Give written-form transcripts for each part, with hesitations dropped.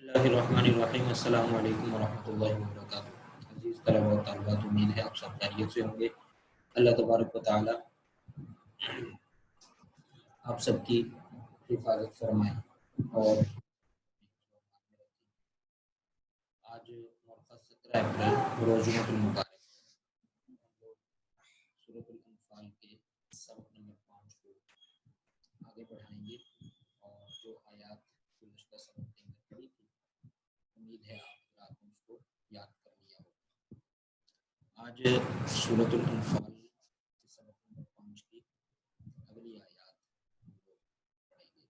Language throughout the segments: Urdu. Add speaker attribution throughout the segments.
Speaker 1: اللہ الرحمن الرحیم۔ السلام علیکم ورحمۃ اللہ وبرکاتہ۔ عزیز طلباء و طالبات، امید ہے آپ سب خیریت سے ہوں گے۔ اللہ تبارک و تعالی آپ سب کی حفاظت فرمائے۔ اور آج مرخص 17 اپریل روز جمعۃ المبارک، ہم لوگ سورۃ الانفال کے سبق نمبر 5 کو آگے بڑھائیں گے، اور جو آیات گزشتہ سبق کے اندر پڑھی تھی امید ہے آپ رات میں اس کو یاد کر لیا ہوگا۔ آج سورۃ الانفال کے سبق نمبر 5 کی اگلی آیات ہم لوگ پڑھیں گے۔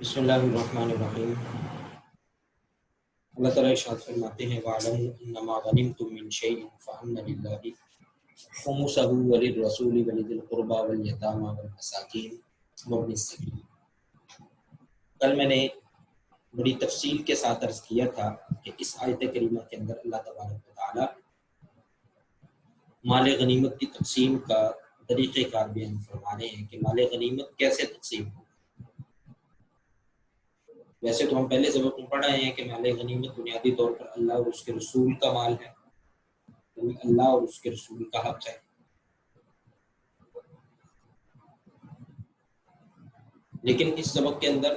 Speaker 1: بسم اللہ الرحمن الرحیم۔ اللہ تعالیٰ ارشاد فرماتے ہیں وَاعْلَمُوا أَنَّمَا غَنِمْتُم مِّن شَيْءٍ فَأَنَّ لِلَّهِ خُمُسَهُ وَلِلرَّسُولِ وَلِذِي الْقُرْبَىٰ وَالْيَتَامَىٰ وَالْمَسَاكِينِ وَابْنِ السَّبِيلِ۔ کل میں نے بڑی تفصیل کے ساتھ عرض کیا تھا کہ اس آیت کریمہ کے اندر اللہ تبارک و تعالیٰ مال غنیمت کی تقسیم کا طریقہ کار بیان فرما رہے ہیں کہ مال غنیمت کیسے تقسیم ہو۔ ویسے تو ہم پہلے سبق میں پڑھ رہے ہیں کہ مال غنیمت بنیادی طور پر اللہ اور اس کے رسول کا مال ہے، یعنی اللہ اور اس کے رسول کا حق ہے۔ لیکن اس سبق کے اندر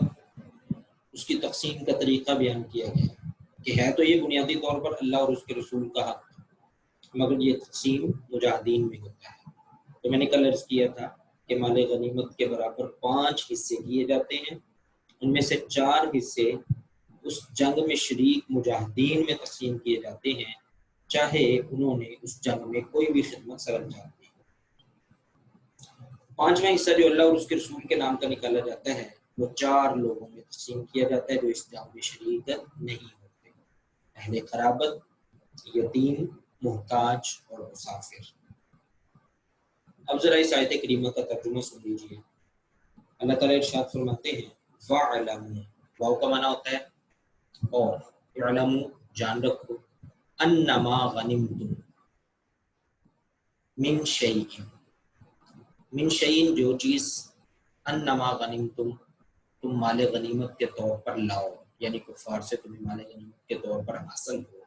Speaker 1: اس کی تقسیم کا طریقہ بیان کیا گیا کہ ہے تو یہ بنیادی طور پر اللہ اور اس کے رسول کا حق، مگر یہ تقسیم مجاہدین میں ہوتا ہے۔ تو میں نے کل عرض کیا تھا کہ مال غنیمت کے برابر 5 حصے کیے جاتے ہیں، ان میں سے 4 حصے اس جنگ میں شریک مجاہدین میں تقسیم کیے جاتے ہیں، چاہے انہوں نے اس جنگ میں کوئی بھی خدمت سر انجام دی۔ 5واں حصہ جو اللہ اور اس کے رسول کے نام کا نکالا جاتا ہے وہ 4 لوگوں میں تقسیم کیا جاتا ہے جو اس جنگ میں شریک نہیں ہوتے: اہل قرابت، یتیم، محتاج اور مسافر۔ اب ذرا اس آیت کریمہ کا ترجمہ سن لیجیے۔ اللہ تعالیٰ ارشاد فرماتے ہیں وَاعْلَمُوا، واو کا معنی ہوتا ہے اور، اعلموا جان رکھو، انما غنمتم من شیء، من شیء جو چیز، انما غنمتم تم مال غنیمت کے طور پر لاؤ، یعنی کفار سے تمہیں مال غنیمت کے طور پر حاصل ہو،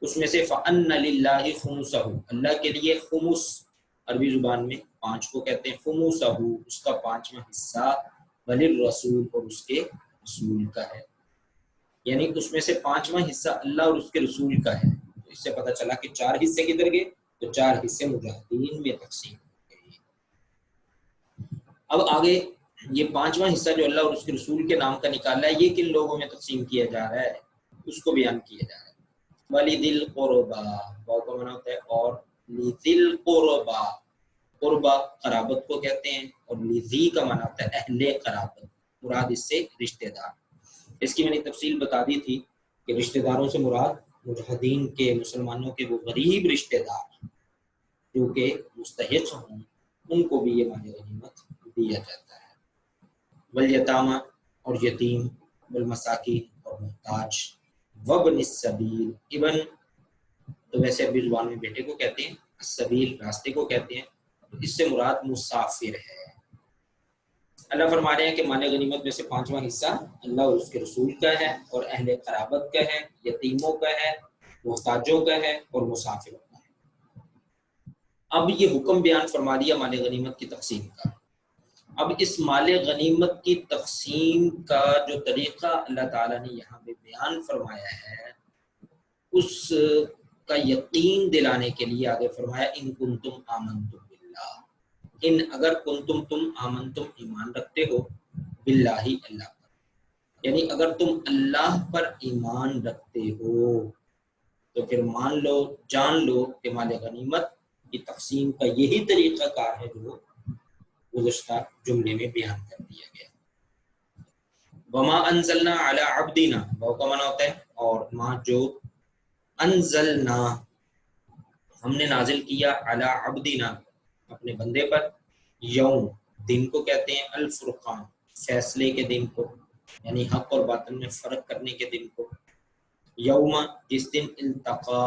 Speaker 1: اس میں سے فَأَنَّ لِلَّهِ خُمُسَهُ، اللہ کے لیے خمس عربی زبان میں 5 کو کہتے ہیں، خمسہ اس کا 5واں حصہ، وَلِلرَّسُولِ اور اس کے رسول کا ہے، یعنی اس میں سے 5واں حصہ اللہ اور اس کے رسول کا ہے۔ تو اس سے پتہ چلا کہ 4 حصے کدھر گئے، تو 4 حصے مجاہدین میں تقسیم ہو گئے۔ اب آگے یہ 5واں حصہ جو اللہ اور اس کے رسول کے نام کا نکالا ہے، یہ کن لوگوں میں تقسیم کیا جا رہا ہے، اس کو بیان کیا جا رہا ہے۔ وَلِذِي الْقُرْبَىٰ، واو کا معنی ہوتا ہے اور، لِذِي الْقُرْبَىٰ، قربا قرابت کو کہتے ہیں، اور لذی کا معنی ہوتا ہے اہل قرابت، مراد اس سے رشتہ دار۔ اس کی میں نے تفصیل بتا دی تھی کہ رشتہ داروں سے مراد مجاہدین کے، مسلمانوں کے وہ غریب رشتہ دار جو کہ مستحق ہوں، ان کو بھی یہ مال غنیمت دیا جاتا ہے۔ والیتامى اور یتیم، والمساکین اور محتاج، وابن السبیل، ابن تو ویسے عربی زبان میں بیٹے کو کہتے ہیں، السبیل راستے کو کہتے ہیں، اس سے مراد مسافر ہے۔ اللہ فرما رہے ہیں کہ مال غنیمت میں سے 5واں حصہ اللہ اور اس کے رسول کا ہے، اور اہل قرابت کا ہے، یتیموں کا ہے، محتاجوں کا ہے، اور مسافروں کا ہے۔ اب یہ حکم بیان فرما دیا مال غنیمت کی تقسیم کا۔ اب اس مال غنیمت کی تقسیم کا جو طریقہ اللہ تعالیٰ نے یہاں پہ بیان فرمایا ہے، اس کا یقین دلانے کے لیے آگے فرمایا ان کنتم آمنتم باللہ، ان اگر کنتم تم آمنتم ایمان رکھتے ہو، باللہ اللہ پر، یعنی اگر تم اللہ پر ایمان رکھتے ہو تو پھر مان لو، جان لو کہ مال غنیمت کی تقسیم کا یہی طریقہ کار ہے جو گزشتہ جملے میں بیان کر دیا گیا۔ وما انزلنا علی عبدنا، واو کا معنی ہوتا ہے اور، ما جو، انزلنا ہم نے نازل کیا، علی عبدنا اپنے بندے پر، یوم دن کو کہتے ہیں، الفرقان فیصلے کے دن کو، یعنی حق اور باطل میں فرق کرنے کے دن کو، یوم جس دن التقا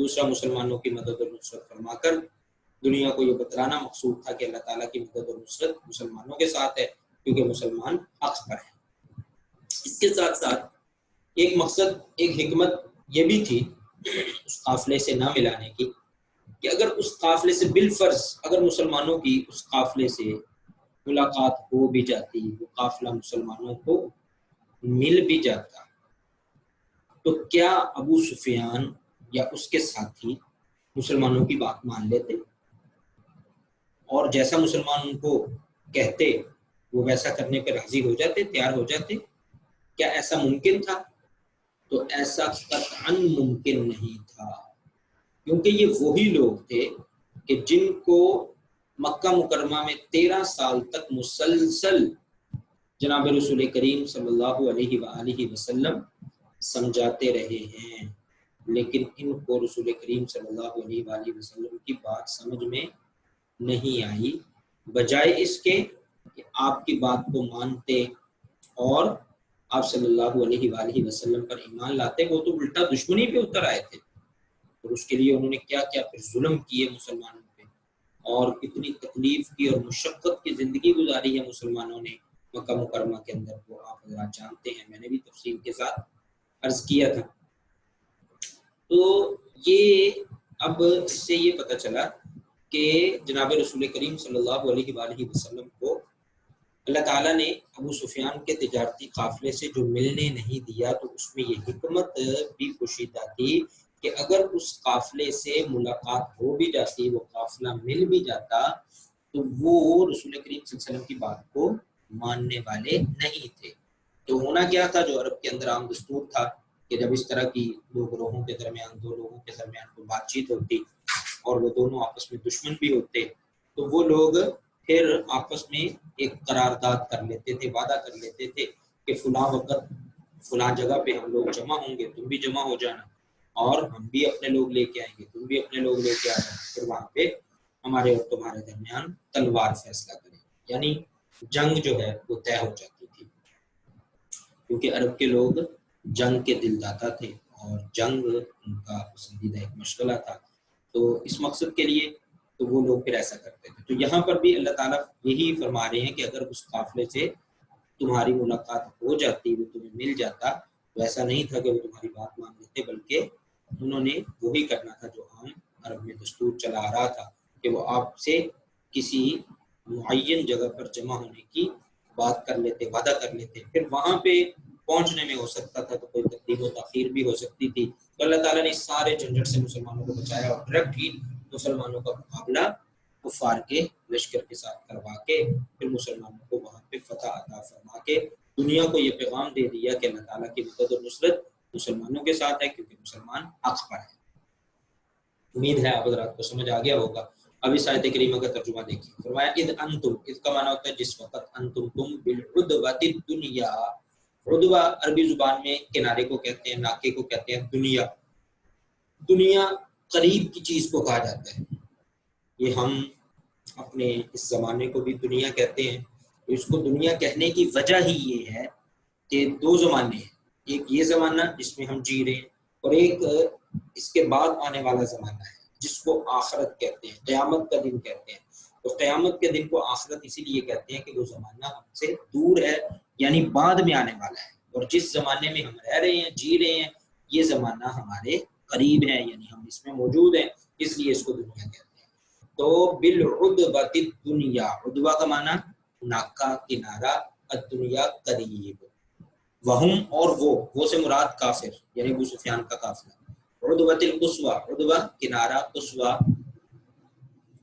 Speaker 1: دوسرا مسلمانوں کی مدد اور نصرت فرما کر دنیا کو یہ بتلانا مقصود تھا کہ اللہ تعالیٰ کی مدد اور نصرت مسلمانوں کے ساتھ ہے کیونکہ مسلمان حق پر ہیں۔ اس کے ساتھ ساتھ ایک مقصد، ایک حکمت یہ بھی تھی اس قافلے سے نہ ملانے کی کہ اگر اس قافلے سے بالفرض اگر مسلمانوں کی اس قافلے سے ملاقات ہو بھی جاتی، وہ قافلہ مسلمانوں کو مل بھی جاتا، تو کیا ابو سفیان یا اس کے ساتھی مسلمانوں کی بات مان لیتے اور جیسا مسلمان ان کو کہتے وہ ویسا کرنے پہ راضی ہو جاتے، تیار ہو جاتے؟ کیا ایسا ممکن تھا؟ تو ایسا قطعاً ممکن نہیں تھا، کیونکہ یہ وہی لوگ تھے کہ جن کو مکہ مکرمہ میں 13 سال تک مسلسل جناب رسول کریم صلی اللہ علیہ وآلہ وسلم سمجھاتے رہے ہیں، لیکن ان کو رسول کریم صلی اللہ علیہ وآلہ وسلم کی بات سمجھ میں نہیں آئی، بجائے اس کے کہ آپ کی بات کو مانتے اور آپ صلی اللہ علیہ وآلہ وسلم پر ایمان لاتے، وہ تو الٹا دشمنی پہ اتر آئے تھے۔ اور اس کے لیے انہوں نے کیا کیا پھر ظلم کیے مسلمانوں پہ، اور کتنی تکلیف کی اور مشقت کی زندگی گزاری ہے مسلمانوں نے مکہ مکرمہ کے اندر، وہ آپ حضرات جانتے ہیں، میں نے بھی تفصیل کے ساتھ عرض کیا تھا۔ تو یہ اب اس سے یہ پتہ چلا کہ جناب رسول کریم صلی اللہ علیہ وآلہ وسلم کو اللہ تعالیٰ نے ابو سفیان کے تجارتی قافلے سے جو ملنے نہیں دیا، تو اس میں یہ حکمت بھی پوشیدہ تھی کہ اگر اس قافلے سے ملاقات ہو بھی جاتی، وہ قافلہ مل بھی جاتا، تو وہ رسول کریم صلی اللہ علیہ وسلم کی بات کو ماننے والے نہیں تھے۔ تو ہونا کیا تھا، جو عرب کے اندر عام دستور تھا کہ جب اس طرح کی دو گروہوں کے درمیان، دو لوگوں کے درمیان کوئی بات چیت ہوتی اور وہ دونوں آپس میں دشمن بھی ہوتے، تو وہ لوگ پھر آپس میں ایک قرارداد کر لیتے تھے، وعدہ کر لیتے تھے کہ فلاں وقت فلاں جگہ پہ ہم لوگ جمع ہوں گے، تم بھی جمع ہو جانا، اور ہم بھی اپنے لوگ لے کے آئیں گے، تم بھی اپنے لوگ لے کے آ جانا، پھر وہاں پہ ہمارے اور تمہارے درمیان تلوار فیصلہ کرے، یعنی جنگ جو ہے وہ طے ہو جاتی تھی، کیونکہ عرب کے لوگ جنگ کے دل داتا تھے اور جنگ ان کا پسندیدہ ایک مشغلہ تھا۔ تو اس مقصد کے لیے تو وہ لوگ پھر ایسا کرتے تھے۔ تو یہاں پر بھی اللہ تعالیٰ یہی فرما رہے ہیں کہ اگر اس قافلے سے تمہاری ملاقات ہو جاتی، وہ تمہیں مل جاتا، تو ایسا نہیں تھا کہ وہ تمہاری بات مان لیتے، بلکہ انہوں نے وہی کرنا تھا جو عام عرب میں دستور چلا آ رہا تھا کہ وہ آپ سے کسی معین جگہ پر جمع ہونے کی بات کر لیتے، وعدہ کر لیتے، پھر وہاں پہ پہنچنے میں ہو سکتا تھا تو کوئی تقدیم و تاخیر بھی ہو سکتی تھی۔ تو اللہ تعالیٰ نے اس سارے جھنجھٹ سے مسلمانوں کو بچایا اور ڈائریکٹ ہی مسلمانوں کا مقابلہ کفار کے لشکر کے ساتھ کروا کے پھر مسلمانوں کو وہاں پہ فتح عطا فرما کے دنیا کو یہ پیغام دے دیا کہ اللہ تعالیٰ کی مدد اور نصرت مسلمانوں کے ساتھ ہے، کیونکہ مسلمان حق پر ہے۔ امید ہے آپ حضرات کو سمجھ آ گیا ہوگا۔ اب اس آیت کریمہ کا ترجمہ دیکھیے، فرمایا اذ انتم، اذ کا معنی ہوتا ہے جس وقت، انتم تم، بالعدوۃ الدنیا، عدوہ عربی زبان میں کنارے کو کہتے ہیں، ناکے کو کہتے ہیں، دنیا، دنیا قریب کی چیز کو کہا جاتا ہے۔ یہ ہم اپنے اس زمانے کو بھی دنیا کہتے ہیں، تو اس کو دنیا کہنے کی وجہ ہی یہ ہے کہ دو زمانے ہیں، ایک یہ زمانہ جس میں ہم جی رہے ہیں، اور ایک اس کے بعد آنے والا زمانہ ہے جس کو آخرت کہتے ہیں، قیامت کا دن کہتے ہیں۔ تو قیامت کے دن کو آخرت اسی لیے کہتے ہیں کہ وہ زمانہ ہم سے دور ہے، یعنی بعد میں آنے والا ہے، اور جس زمانے میں ہم رہ رہے ہیں، جی رہے ہیں، یہ زمانہ ہمارے قریب ہے، یعنی ہم اس میں موجود ہیں، اس لیے اس کو دنیا کہتے ہیں۔ تو بالعدوۃ الدنیا، عدوہ کا معنی ناکا، کنارہ، الدنیا قریب، وہم اور وہ سے مراد کافر، یعنی ابو سفیان کا قافلہ، عدوۃ القصویٰ، عدوہ کنارہ، قصویٰ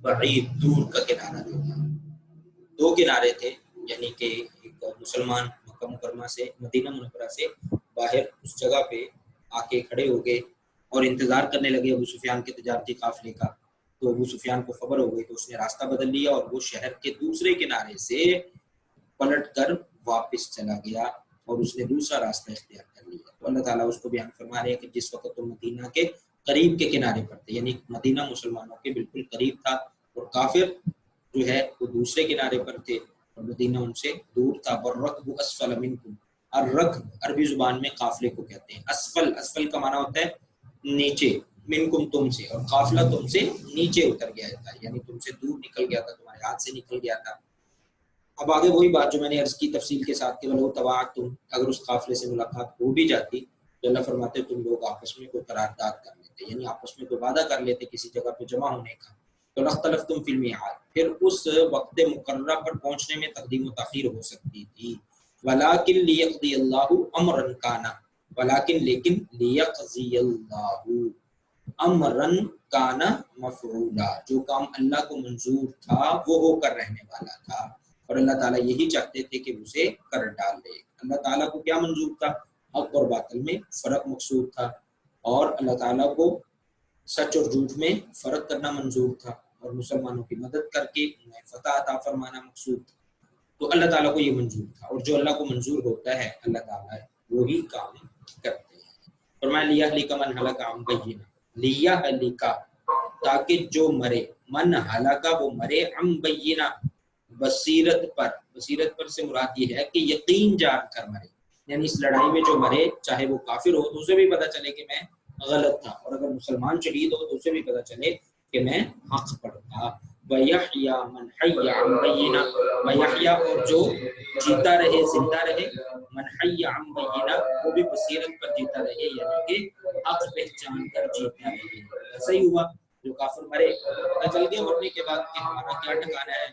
Speaker 1: بعید، دور کا کنارہ جو ہے، دو کنارے تھے، یعنی کہ ایک مسلمان مکہ مکرمہ سے، مدینہ منورہ سے باہر اس جگہ پہ آ کے کھڑے ہو گئے اور انتظار کرنے لگے ابو سفیان کے تجارتی قافلے کا۔ تو ابو سفیان کو خبر ہو گئی تو اس نے راستہ بدل لیا اور وہ شہر کے دوسرے کنارے سے پلٹ کر واپس چلا گیا اور اس نے دوسرا راستہ اختیار کر لیا۔ تو اللہ تعالیٰ اس کو بیان فرما رہے ہیں کہ جس وقت تم مدینہ کے قریب کے کنارے پر تھے، یعنی مدینہ مسلمانوں کے بالکل قریب تھا اور کافر جو ہے وہ دوسرے کنارے پر تھے اور مدینہ ان سے دور تھا۔ والرکب اسفل منکم، الرکب عربی زبان میں قافلے کو کہتے ہیں، اسفل، اسفل کا معنی ہوتا ہے نیچے، منکم تم سے، اور قافلہ تم سے نیچے اتر گیا تھا، یعنی تم سے دور نکل گیا تھا، تمہارے ہاتھ سے نکل گیا تھا۔ اب آگے وہی بات جو میں نے عرض کی تفصیل کے ساتھ کہ ولو تواعدتم، اگر اس قافلے سے ملاقات ہو بھی جاتی تو اللہ فرماتے تم لوگ آپس میں کوئی قرارداد کر لیتے، یعنی آپس میں کوئی وعدہ کر لیتے کسی جگہ پہ جمع ہونے کا، تو لاختلفتم فی المیعاد، پھر اس وقت مقررہ پر پہنچنے میں تقدیم و تاخیر ہو سکتی تھی۔ ولیکن لیقضی اللہ امرا کانا، ولیکن لیکن لیقضی اللہ امرا کانا مفعولا، جو کام اللہ کو منظور تھا وہ ہو کر رہنے والا تھا، اور اللہ تعالیٰ یہی چاہتے تھے کہ اسے کر ڈالے۔ اللہ تعالیٰ کو کیا منظور تھا؟ حق اور باطل میں فرق مقصود تھا، اور اللہ تعالیٰ کو سچ اور جھوٹ میں فرق کرنا منظور تھا، اور مسلمانوں کی مدد کر کے انہیں فتح عطا فرمانا مقصود تھا۔ تو اللہ تعالیٰ کو یہ منظور تھا، اور جو اللہ کو منظور ہوتا ہے اللہ تعالیٰ وہی کام کرتے ہیں۔ فرمایا لیہلک من ہلک عن بینہ، لیہلک تاکہ جو مرے، من ہلاکا وہ مرے، عن بینہ بصیرت پر، بصیرت پر سے مراد یہ ہے کہ یقین جان کر مرے، یعنی اس لڑائی میں جو مرے چاہے وہ کافر ہو تو اسے بھی پتہ چلے کہ میں غلط تھا، اور اگر مسلمان شہید ہو تو اسے بھی پتہ چلے کہ میں حق پر تھا۔ وَيَحْيَا مَنْ حَيَّ عَنْ بَيِّنَةٍ، وَيَحْيَا اور جو جیتا رہے زندہ رہے، من حی عن بینہ وہ بھی بصیرت پر جیتا رہے، یعنی کہ حق پہچان کر جیتا رہے۔ ایسا ہی ہوا، جو کافر مرے پتہ چل گیا مرنے کے بعد کہ ہمارا کیا ٹھکانا ہے،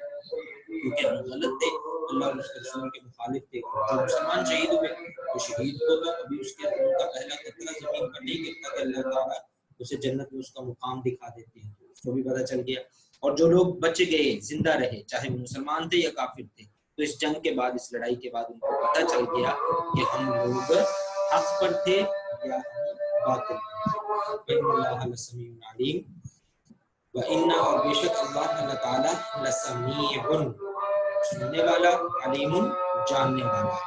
Speaker 1: کیونکہ ہم غلط تھے، اللہ اور اس کے رسول کے مخالف تھے۔ جو مسلمان شہید ہوئے تو شہید کو تو ابھی اس کے خون کا پہلا قطرہ زمین پر نہیں گرتا کہ اللہ تعالیٰ اسے جنت میں اس کا مقام دکھا دیتے ہیں، اس کو بھی پتہ چل گیا۔ اور جو لوگ بچ گئے زندہ رہے چاہے وہ مسلمان تھے یا کافر تھے، تو اس جنگ کے بعد، اس لڑائی کے بعد ان کو پتہ چل گیا کہ ہم لوگ حق پر تھے یا ہم باطل پر۔ وَإِنَّ اللَّهَ لَسَمِيعٌ عَلِيمٌ، وَإِنَّ اور بے شک اللہ تعالیٰ لَسَمِيعٌ سننے والا، علیم جاننے والا ہے۔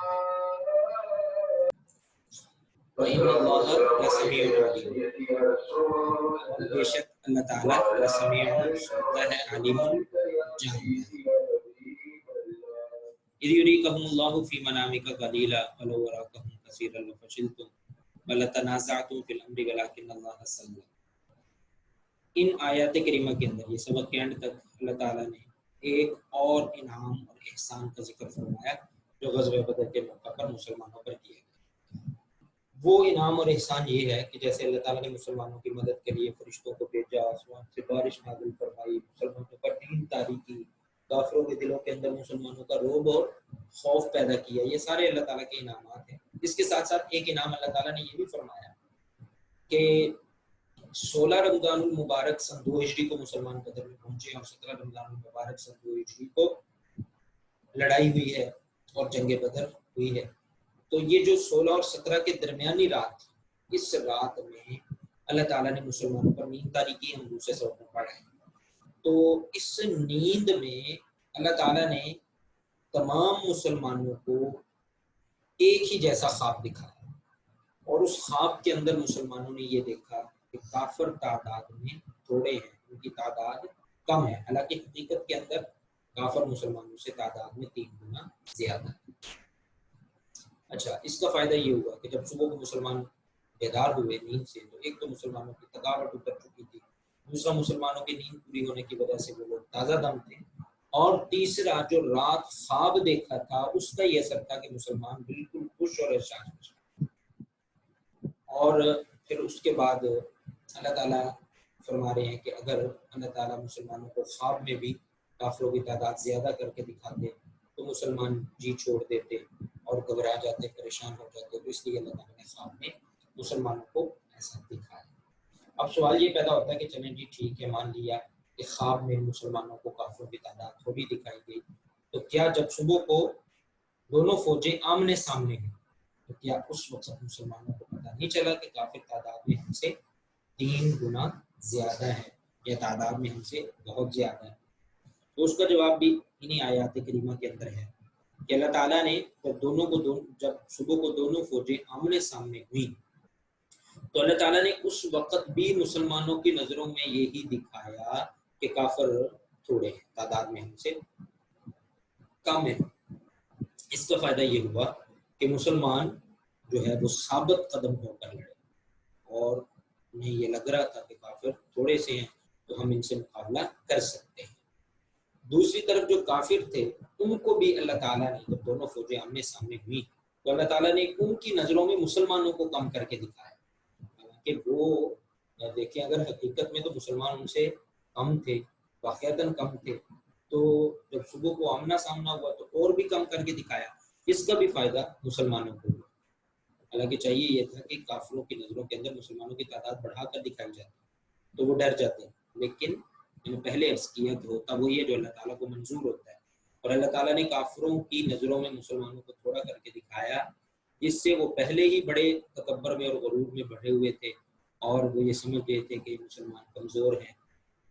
Speaker 1: وَإِنَّ اللَّهَ لَسَمِيعٌ عَلِيمٌ، بے شک اللہ تعالیٰ لَسَمِيعٌ سنتا ہے، علیم جانتا ہے۔ اِذْ يُرِيكَهُمُ اللَّهُ فِي مَنَامِكَ قَلِيلًا وَلَوْ أَرَاكَهُمْ كَثِيرًا لَفَشِلْتُمْ وَلَتَنَازَعْتُمْ فِي الْأَمْرِ وَلَكِنَّ اللَّهَ سَلَّمَ۔ ان آیات کریمہ کے اندر، یہ سبق کے اینڈ تک اللہ تعالیٰ نے ایک اور انعام اور احسان کا ذکر فرمایا جو غزوہ بدر کے موقع پر مسلمانوں پر کیا گیا۔ وہ انعام اور احسان یہ ہے کہ جیسے اللہ تعالیٰ نے مسلمانوں کی مدد کے لیے فرشتوں کو بھیجا، آسمان سے بارش نازل فرمائی، مسلمانوں پر دین طاری کی، کافروں کے دلوں کے اندر مسلمانوں کا رعب اور خوف پیدا کیا، یہ سارے اللہ تعالیٰ کے انعامات ہیں۔ اس کے ساتھ ساتھ ایک انعام اللہ تعالیٰ نے یہ بھی فرمایا کہ 16 رمضان المبارک سن 2 ہجری کو مسلمان بدر میں پہنچے، اور 17 رمضان المبارک سن 2 ہجری کو لڑائی ہوئی ہے اور جنگ بدر ہوئی ہے۔ تو یہ جو 16 اور 17 کے درمیانی رات، اس رات میں اللہ تعالیٰ نے مسلمانوں پر نیند طاری کی، ہم دوسرے سبق میں پڑھا ہے۔ تو اس نیند میں اللہ تعالیٰ نے تمام مسلمانوں کو ایک ہی جیسا خواب دکھایا، اور اس خواب کے اندر مسلمانوں نے یہ دیکھا کہ کافر تعداد میں تھوڑے ہیں، ان کی تعداد کم ہے، حالانکہ حقیقت کے اندر کافر مسلمانوں سے تعداد میں 3 گنا زیادہ ہے۔ اچھا، اس کا فائدہ یہ ہوا کہ جب صبح کو مسلمان بیدار ہوئے نیند سے، تو ایک تو مسلمانوں کی تھکاوٹ اتر چکی تھی، دوسرا مسلمانوں کی نیند پوری ہونے کی وجہ سے وہ لوگ تازہ دم تھے، اور تیسرا جو رات خواب دیکھا تھا اس کا یہ اثر تھا کہ مسلمان بالکل خوش اور احساس، اور پھر اس کے بعد اللہ تعالیٰ فرما رہے ہیں کہ اگر اللہ تعالیٰ مسلمانوں کو خواب میں بھی کافروں کی تعداد زیادہ کر کے دکھاتے تو مسلمان جی چھوڑ دیتے اور گھبرا جاتے، پریشان ہو جاتے، تو اس لیے اللہ تعالیٰ نے خواب میں مسلمانوں کو ایسا دکھایا۔ اب سوال یہ پیدا ہوتا ہے کہ چلیں جی ٹھیک ہے، مان لیا کہ خواب میں مسلمانوں کو کافروں کی تعداد تھوڑی دکھائی گئی، تو کیا جب صبح کو دونوں فوجیں آمنے سامنے ہیں تو کیا اس وقت مسلمانوں کو پتہ نہیں چلا کہ کافر تعداد میں ہم سے 3 گنا زیادہ ہے، یا تعداد میں ہم سے بہت زیادہ ہے؟ تو اس کا جواب بھی انہی آیات کریمہ کے اندر ہے کہ اللہ تعالیٰ نے جب صبح کو دونوں فوجیں آمنے سامنے ہوئیں تو اللہ تعالیٰ نے اس وقت بھی مسلمانوں کی نظروں میں یہی دکھایا کہ کافر تھوڑے ہیں، تعداد میں ہم سے کم ہے۔ اس کا فائدہ یہ ہوا کہ مسلمان جو ہے وہ ثابت قدم ہو کر لڑے، اور انہیں یہ لگ رہا تھا کہ تھوڑے سے ہیں تو ہم ان سے مقابلہ کر سکتے ہیں۔ دوسری طرف جو کافر تھے ان کو بھی اللہ تعالیٰ نے جب دونوں فوجیں آمنے سامنے ہوئی تو اللہ تعالیٰ نے ان کی نظروں میں مسلمانوں کو کم کر کے دکھایا، حالانکہ وہ دیکھیں اگر حقیقت میں تو مسلمان ان سے کم تھے، واقعتاً کم تھے، تو جب صبح کو آمنا سامنا ہوا تو اور بھی کم کر کے دکھایا، اس کا بھی فائدہ مسلمانوں کو ہوا۔ حالانکہ چاہیے یہ تھا کہ کافروں کی نظروں کے اندر مسلمانوں کی تعداد بڑھا کر دکھائی جاتی تو وہ ڈر جاتے ہیں، لیکن میں نے پہلے عرض کیا کہ ہوتا وہی ہے جو اللہ تعالیٰ کو منظور ہوتا ہے، اور اللہ تعالیٰ نے کافروں کی نظروں میں مسلمانوں کو تھوڑا کر کے دکھایا، جس سے وہ پہلے ہی بڑے تکبر میں اور غرور میں بڑھے ہوئے تھے اور وہ یہ سمجھ گئے تھے کہ مسلمان کمزور ہیں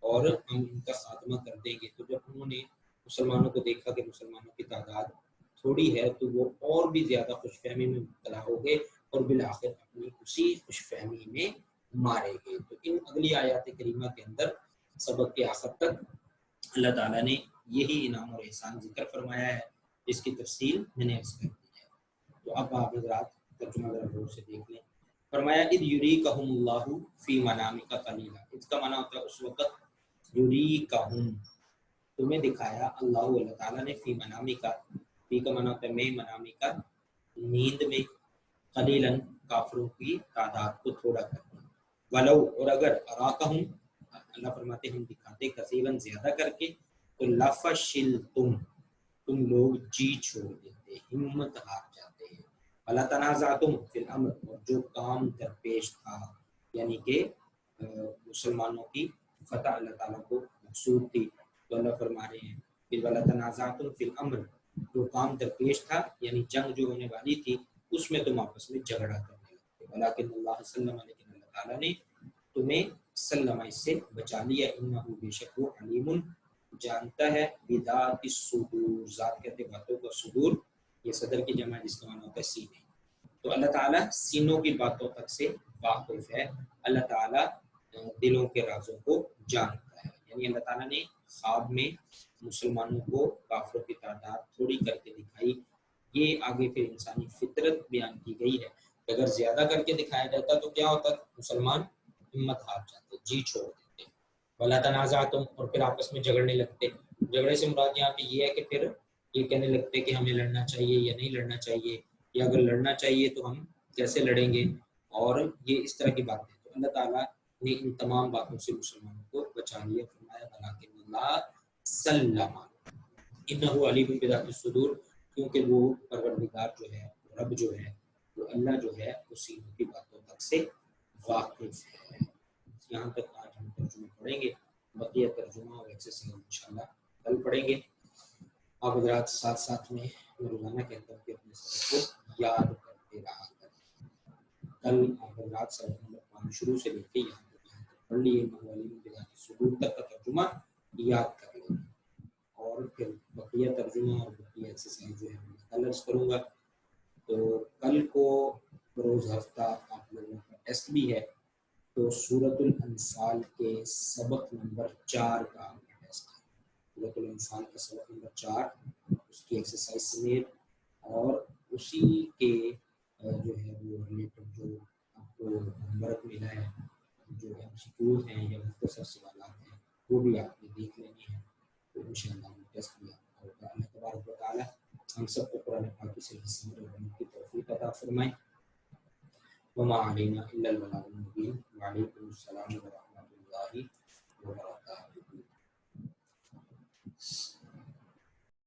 Speaker 1: اور ہم ان کا خاتمہ کر دیں گے۔ تو جب انہوں نے مسلمانوں کو دیکھا کہ مسلمانوں کی تعداد تھوڑی ہے تو وہ اور بھی زیادہ خوش فہمی میں مبتلا ہو گئے اور بالآخر اپنی اسی خوش فہمی میں مارے گئے۔ تو ان اگلی آیات کریمہ کے اندر سبق کے آخر تک اللہ تعالیٰ نے یہی انعام اور احسان ذکر فرمایا ہے، جس کی تفصیل میں نے عرض کر دی ہے۔ تو اب آپ حضرات ترجمہ ذرا غور سے دیکھ لیں۔ فرمایا اذ یریکہم اللہ فی منامک قلیلا، اس کا معنی ہوتا ہے اس وقت یریکہم تمہیں دکھایا اللہ تعالیٰ نے فی منامک، فی کا معنی ہوتا ہے میں، منامک نیند میں، قلیلاً کافروں کی تعداد کو تھوڑا کر دیا، ولو اور اگر اراکہم اللہ فرماتے ہم دکھاتے کثیراً زیادہ کر کے تو لفشلتم تم لوگ جی چھوڑ دیتے، ہمت ہار جاتے ہیں، ولا تنازعتم فی الامر اور جو کام درپیش تھا یعنی کہ مسلمانوں کی فتح اللہ تعالیٰ کو مقصود تھی، تو اللہ فرما رہے ہیں کہ ولا تنازعتم فی الامر جو کام درپیش تھا یعنی جنگ جو ہونے والی تھی اس میں تم آپس میں جھگڑا کرنے لگتے، ولیکن اللہ سلم علیکم اللہ تعالیٰ نے تمہیں سلم اس سے بچا لیا، انہ بے شک وہ علیم جانتا ہے بذات الصدور، ذات کہتے باتوں کا صدور، یہ صدر کی جمع جس کا معنی ہوتا ہے سینے، تو اللہ تعالیٰ سینوں کی باتوں تک سے واقف ہے، اللہ تعالیٰ دلوں کے رازوں کو جانتا ہے، یعنی اللہ تعالیٰ نے خواب میں مسلمانوں کو کافروں کی تعداد تھوڑی کر کے دکھائی، یہ آگے پھر انسانی فطرت بیان کی گئی ہے، اگر زیادہ کر کے دکھایا جاتا تو کیا ہوتا، مسلمان ہمت ہار جاتے، جی چھوڑ دیتے، ولا تنازعتم اور پھر آپس میں جھگڑنے لگتے، جھگڑے سے مراد یہاں پہ یہ ہے کہ پھر یہ کہنے لگتے کہ ہمیں لڑنا چاہیے یا نہیں لڑنا چاہیے، یا اگر لڑنا چاہیے تو ہم کیسے لڑیں گے، اور یہ اس طرح کی باتیں، تو اللہ تعالیٰ نے ان تمام باتوں سے مسلمانوں کو بچا لیا، فرمایا ولیکن اللہ سلم انہ علیم بذات الصدور، کیونکہ وہ پروردگار جو ہے، رب جو ہے، وہ اللہ جو ہے وہ سینوں کی باتوں تک سے واقف ہے۔ یہاں تک آج ہم ترجمہ پڑھیں گے، بقیہ ترجمہ اور ایکسرسائز انشاءاللہ کل پڑھیں گے۔ آپ حضرات ساتھ ساتھ میں روزانہ کہتا ہوں کہ اپنے سبق کو یاد کرتے رہا کریں، کل آپ حضرات سبق نمبر 5 شروع سے لے کے یہاں تک پڑھ لیے، علیم بذات الصدور تک کا ترجمہ یاد کر لیں، اور پھر بقیہ ترجمہ اور بقیہ ایکسرسائز جو ہے میں کل عرض کروں گا۔ تو کل کو بروز ہفتہ آپ لوگوں کا ٹیسٹ بھی ہے، تو سورۃ الانفال کے سبق نمبر 4 کا آپ کا ٹیسٹ ہے، سورۃ الانفال کا سبق نمبر 4 اس کی ایکسرسائز سمیت، اور اسی کے جو ہے وہ ریلیٹڈ جو آپ کو ہوم ورک ملا ہے، جو ایم سی کیوز ہیں یا مختصر سوالات ہیں، وہ بھی آپ نے دیکھ لینے ہیں، تو انشاءاللہ ٹیسٹ بھی آپ کا ہوگا۔ اللہ تبارک و تعالیٰ ہم سب کو قرآن پاک سے سمجھ اور عمل کی توفیق عطا فرمائے۔ وما علینا الا البلاغ المبین۔ وعلیکم السلام ورحمۃ اللہ۔